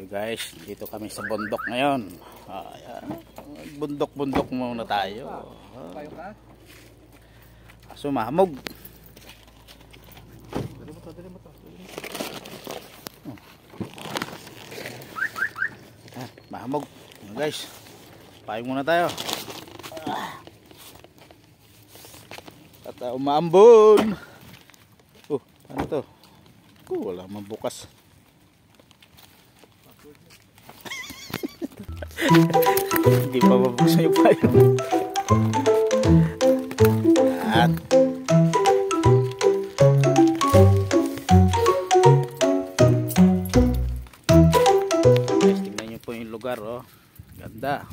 So guys, dito kami sa bundok ngayon. Bundok-bundok muna tayo. Sumamog. Mahamog. Guys, payong muna tayo. At umaambon. Ano to? Wala man bukas. Hindi pa mabuksan yung payong. Yan. Guys, tingnan nyo po yung lugar, oh. Ganda.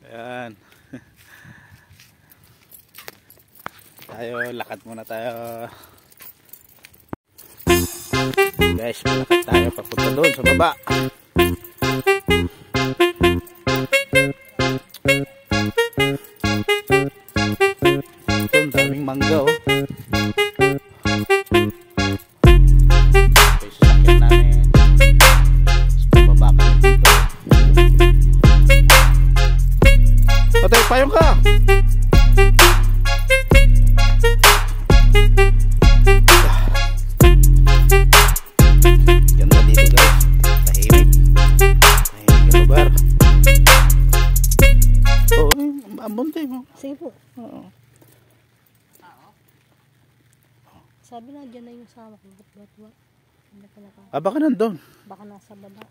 Ayan. Tayo, lakad muna tayo. Guys, malakad tayo papunta doon sa baba. Ito, ang daming mangga, oh. Okay, sasakyan namin. Bababa kami dito. Patay, payong ka! Ganda dito, guys. Tahimik. Tahimik yung lugar. Oo, ambon tayo mo. Sige po. Oo. Sabi na dyan na yung sama ko. Baka nandun. Baka nasa baba.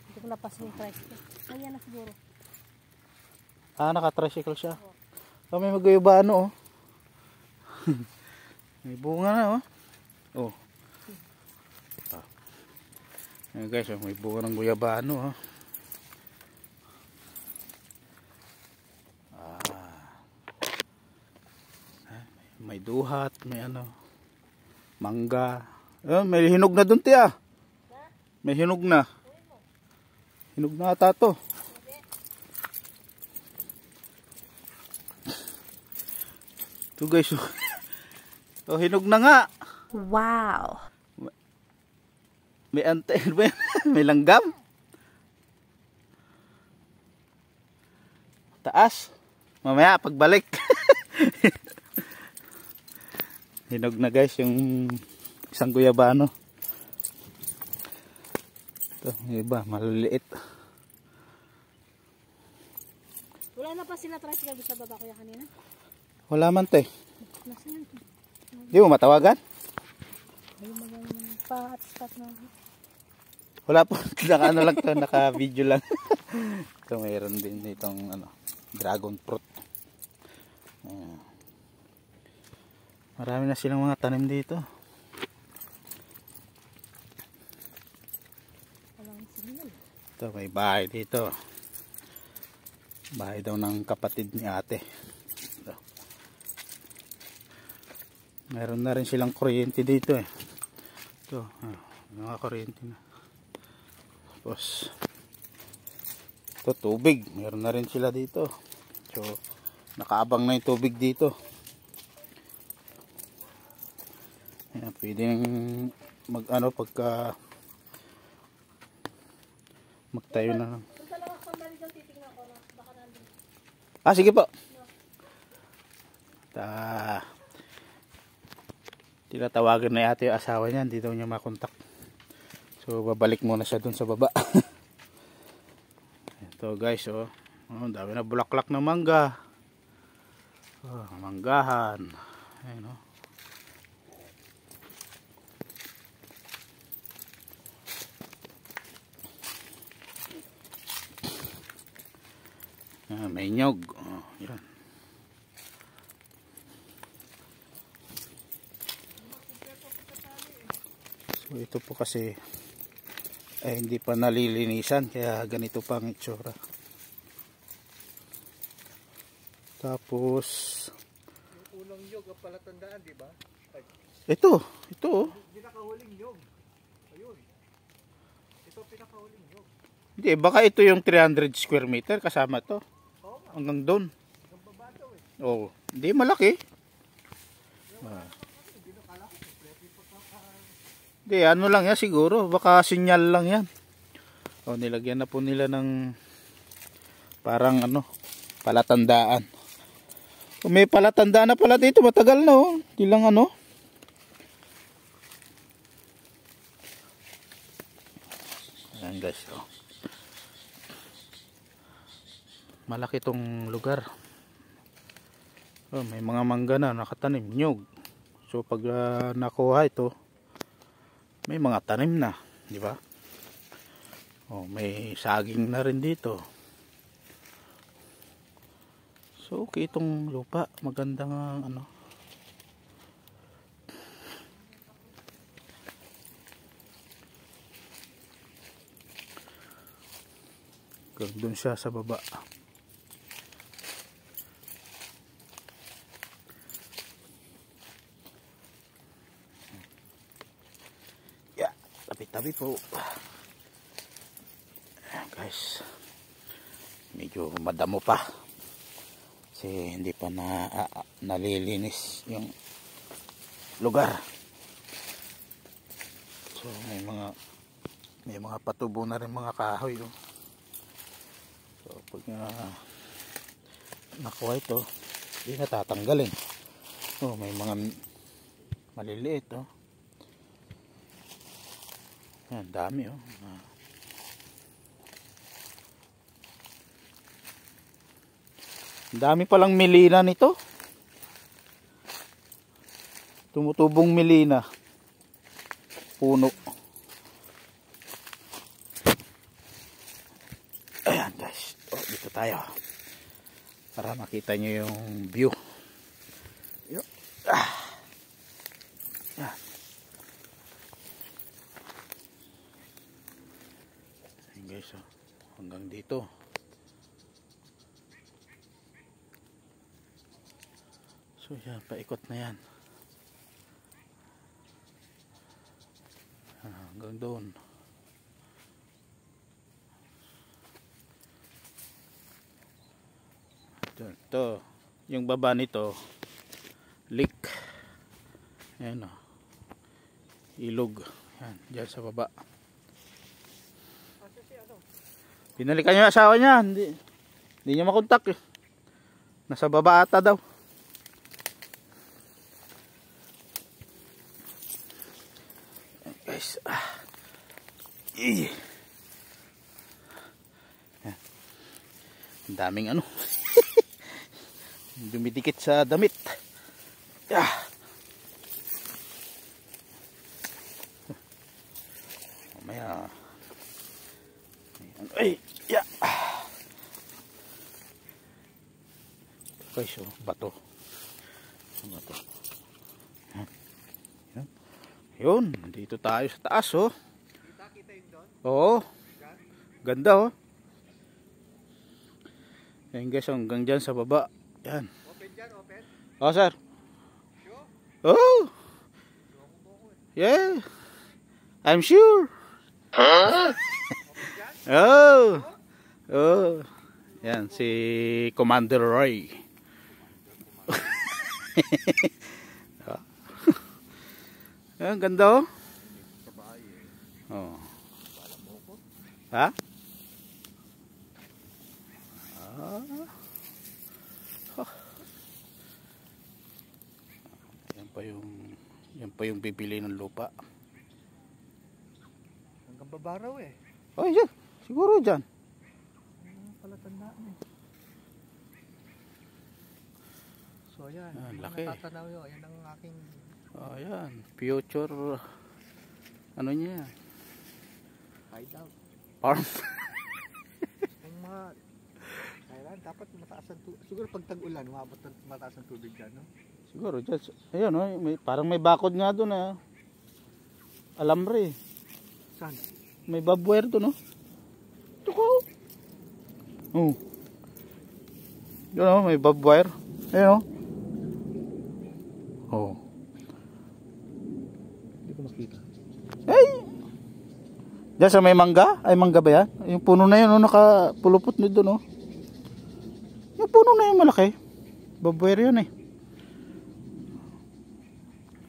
Hindi ko napasin yung tricycle. Ayan na siguro. Naka-tricycle siya. May magayubano, oh. May bunga na, oh. Oh. Ayan guys, may bunga ng guyabano, oh. May duhat, may ano, mangga. May hinog na dun, tiya. May hinog na. Hinog na ata to. Ito guys, oh, hinog na nga. Wow. May ante, may langgam. Taas. Mamaya pagbalik. Hinog na guys yung isang guyabano. Ito, yung iba maliliit. Wala na pa sila tricycle sa baba kuya kanina? Wala man te. Nasaan? Di mo matawagan? Ay magandang pa-hotspot na. Wala po, naka-ano lang to, naka-video lang. So mayroon din itong ano, dragon fruit. Marami na silang mga tanim dito. Ito, may bahay dito. Bahay daw ng kapatid ni ate. Ito. Meron na rin silang kuryente dito, eh. Ito, mga kuryente na. Tapos ito, tubig. Meron na rin sila dito. So, nakaabang na yung tubig dito. Ayan, pwedeng mag-ano pagka magtayo na. Sige po. Tinatawagan na yata yung asawa niya. Hindi daw niya makontak. So, babalik muna siya dun sa baba. Ito guys, oh. Dami na bulaklak ng mangga. Manggahan. Ayan, oh. May nyog. Yan. So ito po kasi hindi pa nalilinisan kaya ganito pa ang itsura. Tapos yung unang nyog ang palatandaan, di ba? Ito. Pinakahuling nyog. Ayun. Ito pinakahuling nyog. Hindi, baka ito yung 300 square meter kasama to. Hanggang doon. Hindi malaki. Hindi, ano lang yan siguro. Baka sinyal lang yan. O, nilagyan na po nila ng parang ano, palatandaan. O, may palatandaan na pala dito. Matagal na oh. Hindi lang ano. Ayan guys. Oh. Malaki tong lugar. Oh, may mga mangga na nakatanim. Nyug. So pag nakuha ito, may mga tanim na, di ba? Oh, may saging na rin dito. So okay itong lupa, magandang ano. Doon siya sa baba. Tabi po. Ayan guys. Medyo madamo pa. Kasi hindi pa nalilinis yung lugar. So may mga patubo na rin mga kahoy. Oh. So pag nakuha ito, hindi natatanggalin. Oh, may mga maliliit oh. Ang dami oh. Ang dami palang melina nito. Tumutubong melina. Puno. Ayan guys. Oh, dito tayo. Para makita nyo yung view. Ayan. Guys, oh, hanggang dito. So yan, paikot na yan. Hanggang doon. Ito, yung baba nito, lake. Ayan o. Ilog. Yan, dyan sa baba. Pinalikan niya yung asawa niya. Hindi niya makontak eh. Nasa baba ata daw. Guys. Ang daming ano. Dumidikit sa damit. Mamaya. Ay, ya. Guys, oh, bato. Bato. Yun, dito tayo sa taas, oh. Kita yun doon? Oo. Ganda, oh. Yan guys, hanggang dyan sa baba. Yan. Open dyan, open? Oh, sir. Sure? Oh. Yeah. I'm sure. Huh? Oh. Oh. Yan, si Commander Roy. Ang ganda oh. Oh. Ha? Yan pa yung bibili ng lupa. Hanggang babaraw eh. Oh, yan. Siguro dyan. Palatandaan eh. So yan. Laki. Natatanaw yun. Yan ang aking... Oh, yan. Future. Ano niya? Hideout. Farm. Ang mga... Kailan dapat mataas ang tubig. Siguro pag tag-ulan, mataas ang tubig dyan, no? Siguro dyan. Ayun, oh, parang may bakod nga doon ah. Alambre. Saan? May barbwire doon, no? Ito ko. Oh. Doon, oh, may barbwire. Ayun, oh. Oh. Hindi ko makita. Ay! Diyan sa may mangga? Ay, mangga ba yan? Yung puno na yun, oh, nakapulupot nyo doon, oh. Yung puno na yun, malaki. Barbwire yun, eh.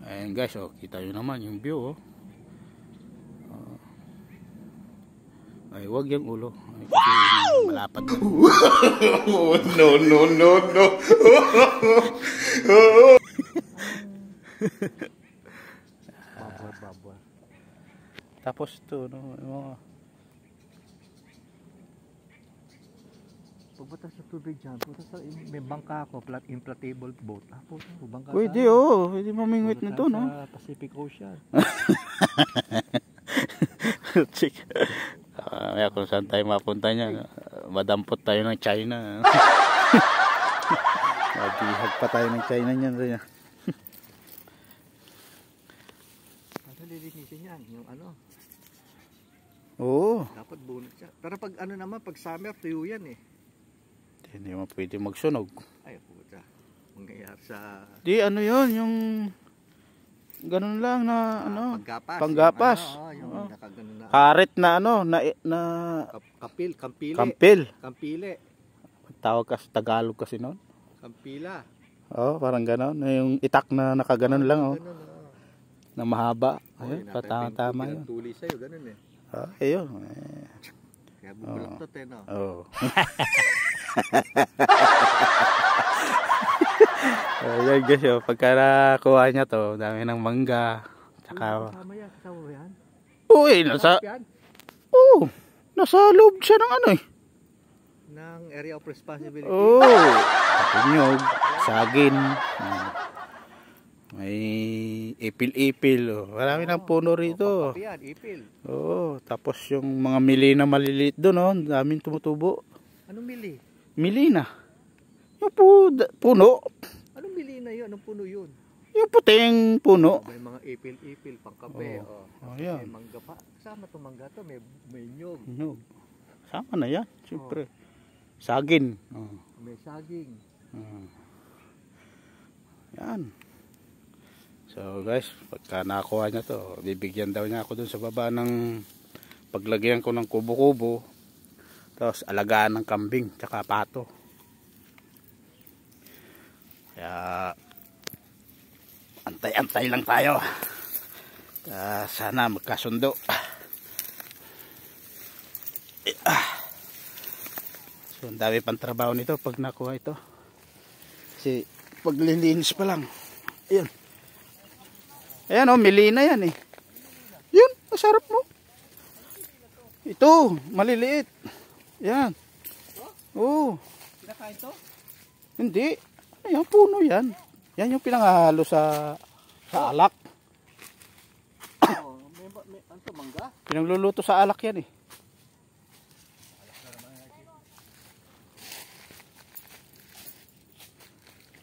Ayan guys, oh, kita nyo naman yung view, oh. Ay, wag yung ulo. Ay, kasi malapad na. No, no, no, no. Babor. Tapos ito, no, yung mga Pagbutas sa tubig dyan, may bangka ako, inflatable boat. Puta, bangka pwede, tayo. oh. Pwede mamingwit Puta nito, no? Sa Pacific Ocean. Chik. Kaya kung saan tayo mapunta niya, madampot tayo ng China. Mabihag pa tayo ng China niyan. Ano lilinisin yan? Yung ano? Oo. Dapat bunot siya. Pero pag ano naman, pag summer, tuyo yan eh. Hindi mo pwede magsunog. Ay, puta. Mangyayari sa... Di, ano yun, yung ganun lang na, ano, panggapas. panggapas. Yung Oo. nakaganon na... Karet na, ano, na Kampile. kampil. Kampile. Tawag kasi, Tagalog kasi noon. Kampila. Oo, parang ganun. Yung itak na nakaganon lang, oh. Ganun, Na mahaba. Ayun, Ayun, patama yun. Tuli sa'yo, ganun eh. Ah, ayun. Kaya bubuloktot eh, no? Oo. Ayan guys, oh, pagka nakuha niya to, dami ng mangga. Tsaka, Kasama yan, kasama mo yan? uy, nasa, Yan? oh, nasa loob siya ng ano eh. Ng area of responsibility. Oo. Patinyog, sagin. May ipil-ipil. Oh. Marami ng puno rito. Papapi yan, ipil. Oo. Tapos yung mga milina maliliit doon, oh, daming tumutubo. Anong mili? Milina. Yung puno. Anong mili na yun? Anong puno yun? Yung puting puno. May mga ipil-ipil, pangkape. Oo. Oh. Ayan. May mangga pa. Kasama itong mangga to, may nyog. Nyog. Sama na yan, siyempre. Sagin. Oh. May saging. Yan. So guys, pagka nakuha niya to, bibigyan daw niya ako dun sa baba ng paglagyan ko ng kubo-kubo. Tapos alagaan ng kambing tsaka pato. Kaya antay-antay lang tayo. Sana magkasundo. So ang dami pang trabaho nito pag nakuha ito. Kasi paglilinis pa lang. Ayan. Ayan oh, milina yan eh. Yun, masarap mo. Ito, maliliit. Yan. Oo. Kinakain to? Hindi. Ayan, puno yan. Yan yung pinangahalo sa alak. Oh, may ano to, mangga? Pinangluluto sa alak yan eh.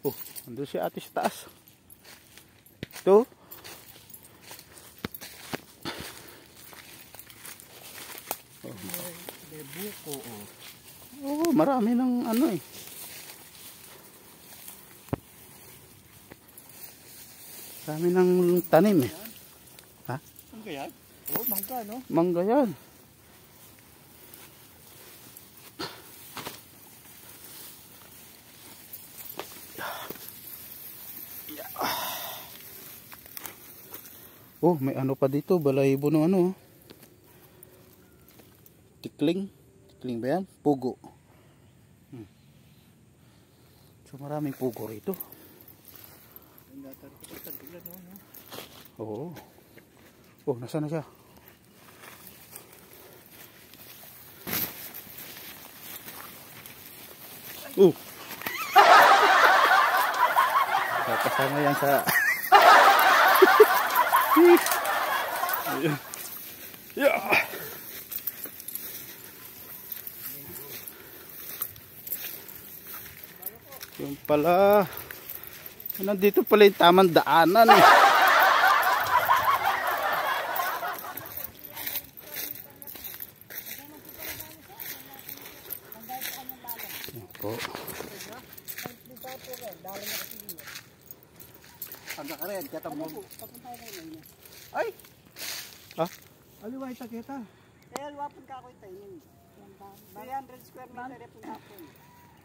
Oh, andun si ate sa taas. Ito. May buko oh. Oo, marami ng ano eh. Marami ng tanim eh. Ha? Mangga yan? Oh, mangga no? Mangga yan. Oh, may ano pa dito, balahibo ng ano. Tikling. Tikling ba yan? Pugo. So maraming pugo rito. Oo. Oh, nasaan na siya? Kasama yan sa yeah. Yung pala nandito pala yung tamang daanan eh. Po. Hanggang ka rin, kaya mo. Ay! Ha? Aliway ta kita. Kaya luwapon ka ako ito. 300 square meter ito hapon.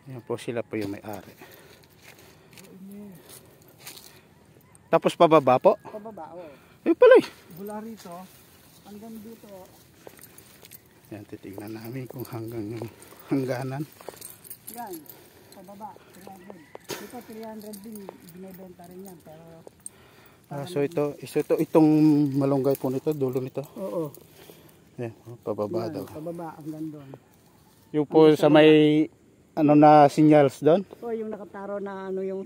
Yan po, sila po yung may-ari. Tapos pababa po? Pababa, oh. Ayun pala eh. Mula rito. Hanggang dito, Yan, titignan namin kung hanggang yung hangganan. Yan, pababa, 300. Dito 300 din, binibenta rin yan. Pero, So itong malunggay po nito, dulo nito. oo. Yan, pababa Yan, daw. pababa hanggang doon. Yung po sa may ano na signals doon? O yung nakataro na ano yung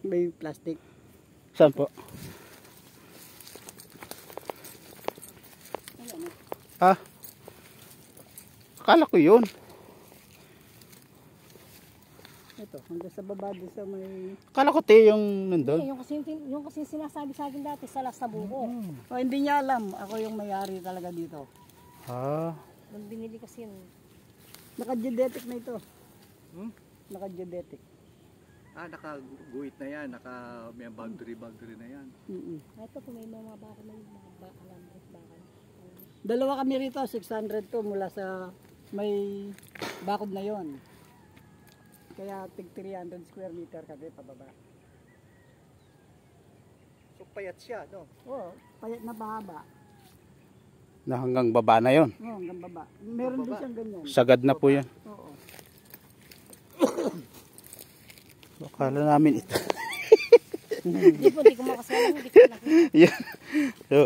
may plastic. Saan po? Ah, akala ko yun. Ito, hanggang sa baba doon sa may... Akala ko yung nandun. Yung kasi sinasabi sa akin dati sa Las Nabuco. O hindi niya alam, ako yung may-ari talaga dito. Ah, Nung binili kasi yun. Naka-geodetic na ito. Hmm? Naka-geodetic. Naka-guhit na yan, may boundary na yan. Ito po may mga baka na yung mga alambre, bakal. Dalawa kami rito, 600 to mula sa may bakod na yon. Kaya tig 300 square meter kami pababa. So payat siya, no? Oo, payat na bahaba. na hanggang baba na yon. Oo, hanggang baba. Meron din siyang ganyan. Sagad na po yan. Oo. Akala namin ito. Hindi ko makasalaman, hindi ko nakita. Yan. So,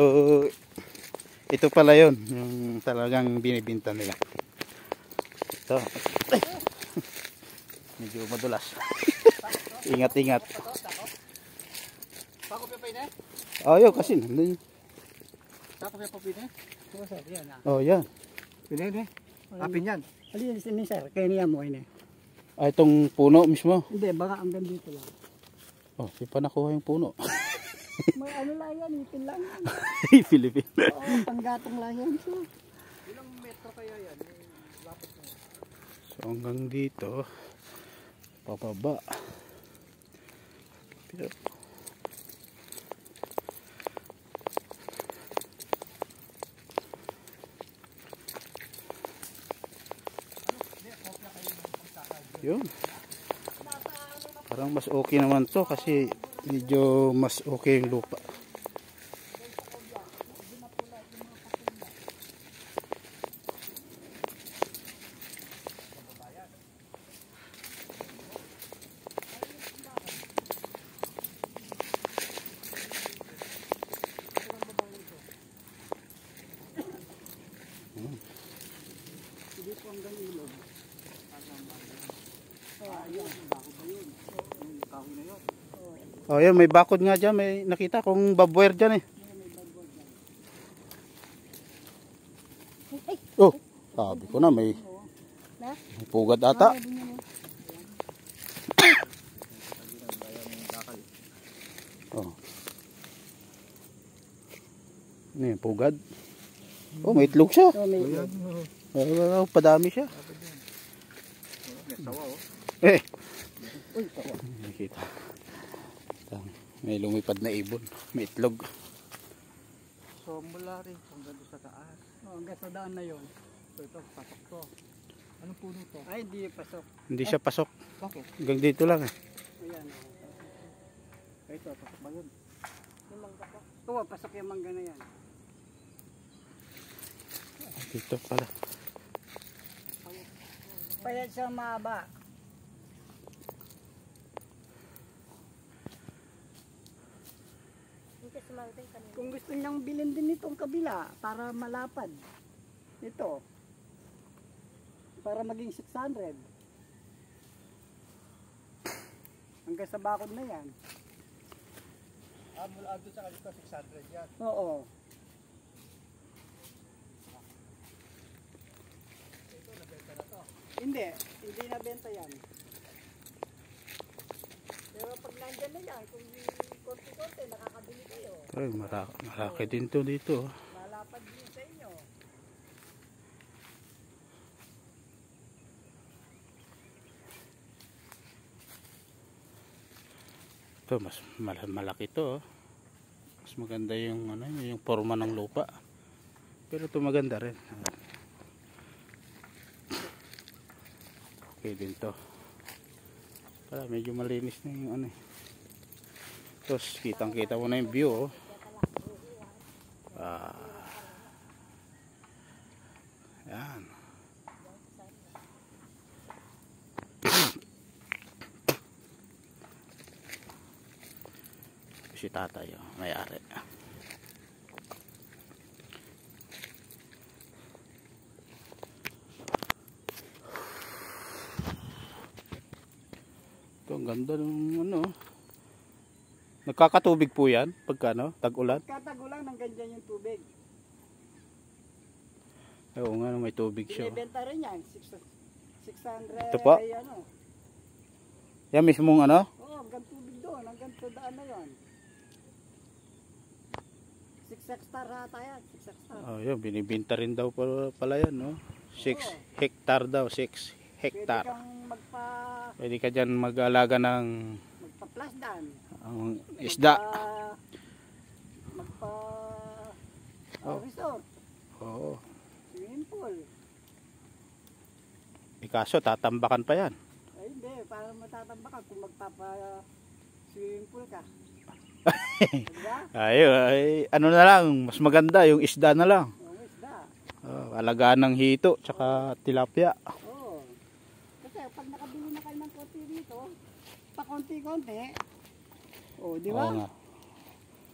ito pala yon, yung talagang binibinta nila. Ito. Medyo madulas. Ingat-ingat. Pako pa pwede? Oh, yun kasi nandun. Pako pa pwede? Oo, sir, yan ah. Oh, yan. Pwede. Apin yan. Alin ni sir, kaya niya mo ini. Ah, itong puno mismo. Hindi, baka hanggang dito lang. Oh, di pa nakuha yung puno. May ano lang yan, ipin lang yan. Philippine. Oo, panggatong lang yan siya. Ilang metro kaya yan? Lapot mo. So, hanggang dito, pababa. Pero, yun. Parang mas okay naman to kasi medyo mas okay yung lupa. Hindi po hanggang ilog. Oh, yun, may bakod nga dyan. May nakita kong barbwire dyan eh. Oh, sabi ko na may pugad ata. Oh. Ano yun, pugad? Oh, may itlog siya. So, may Oh, padami siya. May sawa oh. Eh. Nakita. May lumipad na ibon. May itlog. So mula rin hanggang doon sa taas. hanggang sa daan na yon. So ito, pasok to. Anong puno to? Ay, hindi pasok. Hindi siya pasok. Bakit? Hanggang dito lang eh. Ayan. Ito, pasok ba yun? Oo, pasok yung mangga na yan. Dito pala. Payat siya mahaba. Kung gusto niyang bilhin din itong kabila para malapad. Ito. Para maging 600. Hanggang sa bakod na yan. Mula doon sa kalito, 600 yan. Oo. Hindi nabenta yan. Pero pag nandyan na yan, kung konti-konti, nakakabili kayo. Ay, malaki din to dito. Lalapad din sa inyo. Ito, mas malaki to. Mas maganda yung, ano, yung forma ng lupa. Pero ito maganda rin. Okay din to. Para medyo malinis na yung ano eh. Tapos kitang kita mo na yung view oh. Yan. si tatay, oh, may-ari. Ito, ang ganda ng ano. Nagkakatubig po yan pagka ano, tag-ulan. Katagulang ng ganyan yung tubig. Oo nga, may tubig siya. Binibenta rin yan. 600. Ito po? Ay, ano. Yan mismong ano? Oo, hanggang tubig doon. Hanggang to daan na yun. 6 hectare ata yan. 6 hectare. Oh, yun, binibenta rin daw pala yan, no? 6 hectare daw, 6 Pwede hectare. kang Pwede ka dyan mag-alaga ng magpa-plasdan. isda. Resort. Oo. Swimming pool. Kaso, tatambakan pa yan. Ay hindi, para matatamba ka kung magpapa-swimming pool ka. Diba? Ay, ano na lang, mas maganda yung isda na lang. Oo, isda. Alagaan ng hito, tsaka tilapia. Oo. Kasi pag nakabili na kayo ng konti dito, pa konti-konti, di ba? Oo nga.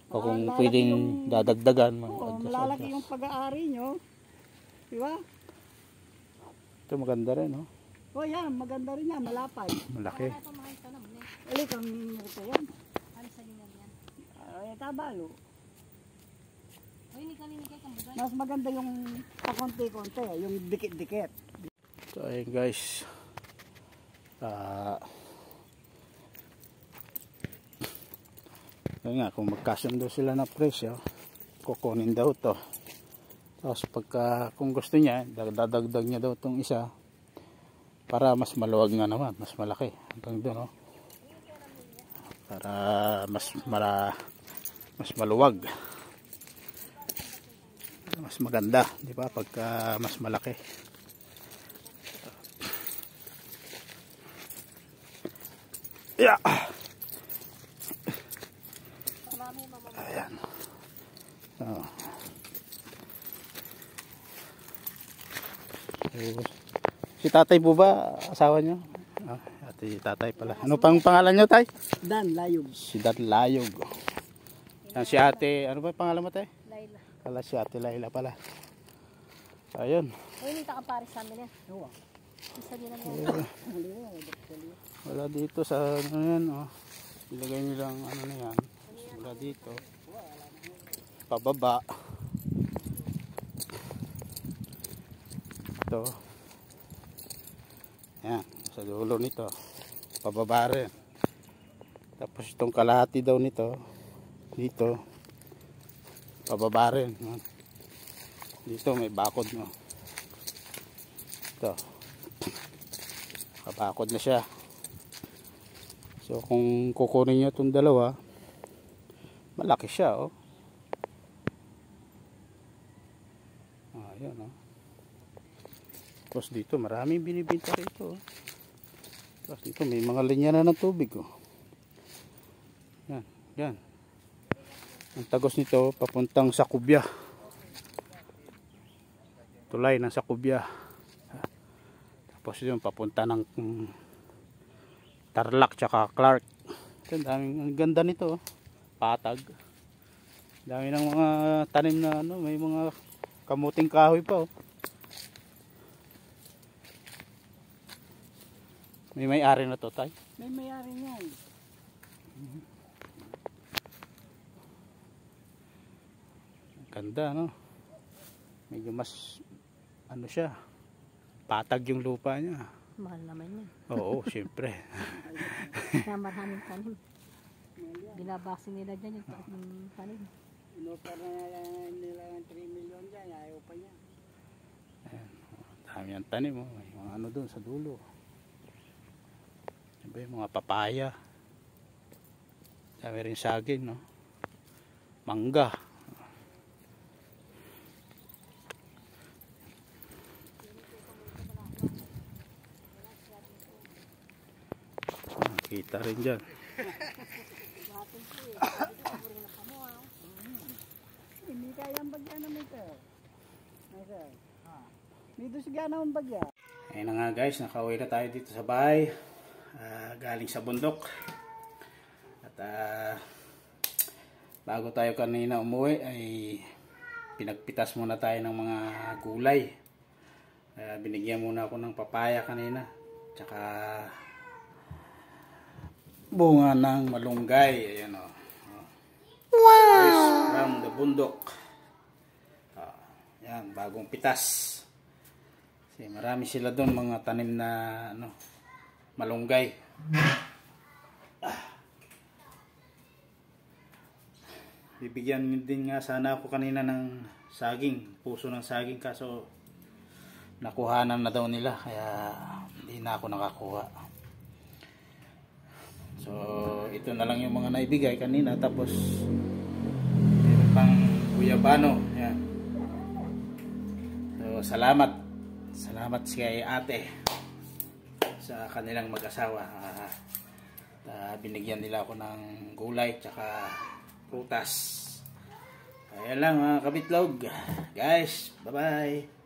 O kung Malalaki pwedeng yung- dadagdagan, Oo, malalaki yung pag-aari nyo. Di ba? Ito maganda rin, no? O yan, maganda rin yan, malapad. Malaki. Ito mga ito na muli. Ulit ang ito yan. Ano sa ganyan yan? Ay, tabalo. O hindi kanini kay kambugay. Mas maganda yung pakonti-konti, yung dikit-dikit. So ayun guys. Ayun nga, kung magkasundo sila na presyo, kukunin daw to. Tapos pagka kung gusto niya, dadagdag niya daw tong isa para mas maluwag nga naman, mas malaki hanggang doon, no? Para mas maluwag. Mas maganda, di ba? Pagka mas malaki. Yeah. Ayan. Oh. Si tatay po ba asawa niyo? Ati tatay pala. Ano pang pangalan niyo, tay? Dan, layog. Si Dan Layog. Yan si ate, ano ba yung pangalan mo, tay? Layla. Kala si ate Layla pala. Ayun. O hindi takaparis sa amin yan. Oo. Isa din naman yan. Wala dito sa ano yan, oh. Ilagay nilang ano na yan. Wala dito. Pababa. Ito. Yan, sa dulo nito. Pababa rin. Tapos itong kalahati daw nito. Dito. Pababa rin. Yan. Dito may bakod, no. Ito. Kabakod na siya. So kung kukunin niyo itong dalawa, malaki siya, oh. Ayan, oh. Tapos dito maraming binibenta rito, oh. Tapos dito may mga linya na ng tubig, oh. Yan, yan. Ang tagos nito papuntang Sakubya. Tulay ng Sakubya. Tapos yun papunta ng Tarlac tsaka Clark. Ang ganda nito, oh. Patag. Dami ng mga tanim na ano, may mga kamuting kahoy pa, oh. May may-ari na to, tay? May mayari niyan. Ganda, no? Medyo mas ano siya, patag yung lupa niya. Mahal naman yan. Oo, syempre. Kaya maraming tanim. Binabasi nila dyan yung tanim. Inoffer na nila ng 3 million dyan, ayaw pa niya. Dami ang tanim, oh. May mga ano doon sa dulo. Diba yung mga papaya. Dami rin saging, no? Mangga. Kita rin dyan. Hindi kaya ang bagya naman ito. Dito siya naman bagya. Ayun na nga guys, nakauwi na tayo dito sa bahay. Galing sa bundok. At bago tayo kanina umuwi ay pinagpitas muna tayo ng mga gulay. Binigyan muna ako ng papaya kanina, tsaka bunga ng malunggay. Ayan o. Fresh from the bundok. Yan, bagong pitas. Kasi marami sila doon, mga tanim na malunggay. Bibigyan din nga sana ako kanina ng saging, puso ng saging, kaso nakuhanan na daw nila, kaya hindi na ako nakakuha. So ito na lang yung mga naibigay kanina, tapos meron pang guyabano. Yan. So salamat kay ate sa kanilang mag-asawa. Binigyan nila ako ng gulay tsaka prutas. Ayan lang mga kabitlog. Guys, bye bye.